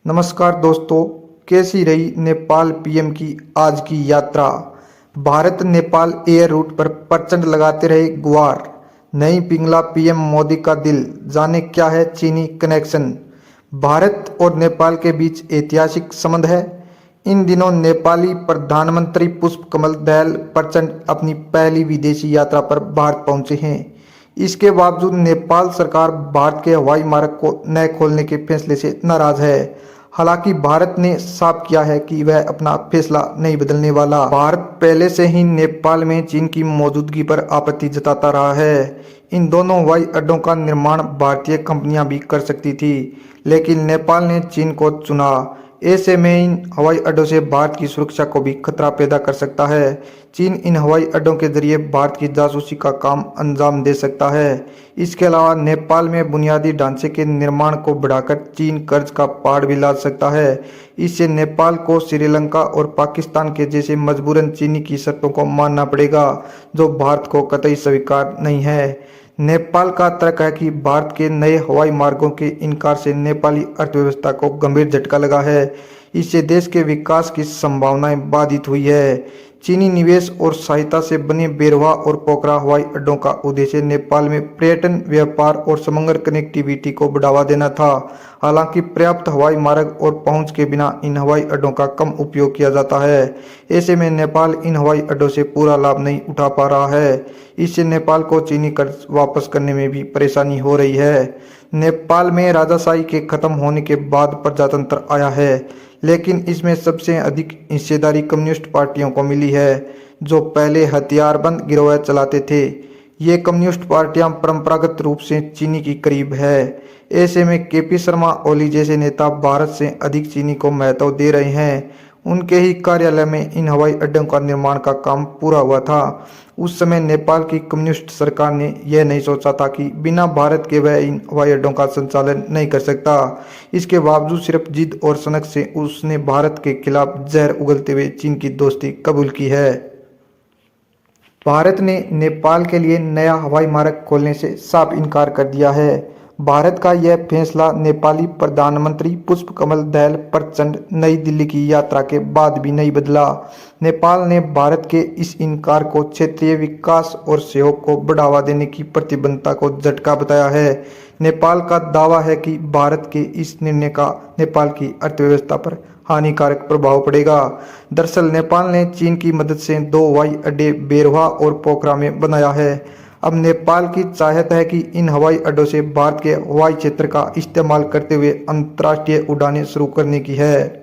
नमस्कार दोस्तों, कैसी रही नेपाल पीएम की आज की यात्रा। भारत नेपाल एयर रूट पर प्रचंड लगाते रहे गुहार। नहीं पिघला पीएम मोदी का दिल, जाने क्या है चीनी कनेक्शन। भारत और नेपाल के बीच ऐतिहासिक संबंध है। इन दिनों नेपाली प्रधानमंत्री पुष्प कमल दहल प्रचंड अपनी पहली विदेशी यात्रा पर भारत पहुंचे हैं। इसके बावजूद नेपाल सरकार भारत के हवाई मार्ग को न खोलने के फैसले से नाराज है। हालांकि भारत ने साफ किया है कि वह अपना फैसला नहीं बदलने वाला। भारत पहले से ही नेपाल में चीन की मौजूदगी पर आपत्ति जताता रहा है। इन दोनों हवाई अड्डों का निर्माण भारतीय कंपनियां भी कर सकती थी, लेकिन नेपाल ने चीन को चुना। ऐसे में इन हवाई अड्डों से भारत की सुरक्षा को भी खतरा पैदा कर सकता है। चीन इन हवाई अड्डों के जरिए भारत की जासूसी का काम अंजाम दे सकता है। इसके अलावा नेपाल में बुनियादी ढांचे के निर्माण को बढ़ाकर चीन कर्ज का पहाड़ भी लाद सकता है। इससे नेपाल को श्रीलंका और पाकिस्तान के जैसे मजबूरन चीनी की शर्तों को मानना पड़ेगा, जो भारत को कतई स्वीकार नहीं है। नेपाल का तर्क है कि भारत के नए हवाई मार्गों के इनकार से नेपाली अर्थव्यवस्था को गंभीर झटका लगा है। इससे देश के विकास की संभावनाएं बाधित हुई है। चीनी निवेश और सहायता से बने बेरवा और पोखरा हवाई अड्डों का उद्देश्य नेपाल में पर्यटन, व्यापार और समग्र कनेक्टिविटी को बढ़ावा देना था। हालांकि पर्याप्त हवाई मार्ग और पहुंच के बिना इन हवाई अड्डों का कम उपयोग किया जाता है। ऐसे में नेपाल इन हवाई अड्डों से पूरा लाभ नहीं उठा पा रहा है। इससे नेपाल को चीनी कर्ज वापस करने में भी परेशानी हो रही है। नेपाल में राजाशाही के खत्म होने के बाद प्रजातंत्र आया है, लेकिन इसमें सबसे अधिक हिस्सेदारी कम्युनिस्ट पार्टियों को मिली है, जो पहले हथियारबंद गिरोह चलाते थे। ये कम्युनिस्ट पार्टियां परंपरागत रूप से चीनी की करीब है। ऐसे में केपी शर्मा ओली जैसे नेता भारत से अधिक चीनी को महत्व दे रहे हैं। उनके ही कार्यालय में इन हवाई अड्डों का निर्माण का काम पूरा हुआ था। उस समय नेपाल की कम्युनिस्ट सरकार ने यह नहीं सोचा था कि बिना भारत के वह इन हवाई अड्डों का संचालन नहीं कर सकता। इसके बावजूद सिर्फ जिद और सनक से उसने भारत के खिलाफ जहर उगलते हुए चीन की दोस्ती कबूल की है। भारत ने नेपाल के लिए नया हवाई मार्ग खोलने से साफ इनकार कर दिया है। भारत का यह फैसला नेपाली प्रधानमंत्री पुष्प कमल दहल प्रचंड नई दिल्ली की यात्रा के बाद भी नहीं बदला। नेपाल ने भारत के इस इनकार को क्षेत्रीय विकास और सहयोग को बढ़ावा देने की प्रतिबद्धता को झटका बताया है। नेपाल का दावा है कि भारत के इस निर्णय का नेपाल की अर्थव्यवस्था पर हानिकारक प्रभाव पड़ेगा। दरअसल नेपाल ने चीन की मदद से 2 हवाई अड्डे बेरवा और पोखरा में बनाया है। अब नेपाल की चाहत है कि इन हवाई अड्डों से भारत के हवाई क्षेत्र का इस्तेमाल करते हुए अंतर्राष्ट्रीय उड़ानें शुरू करने की है।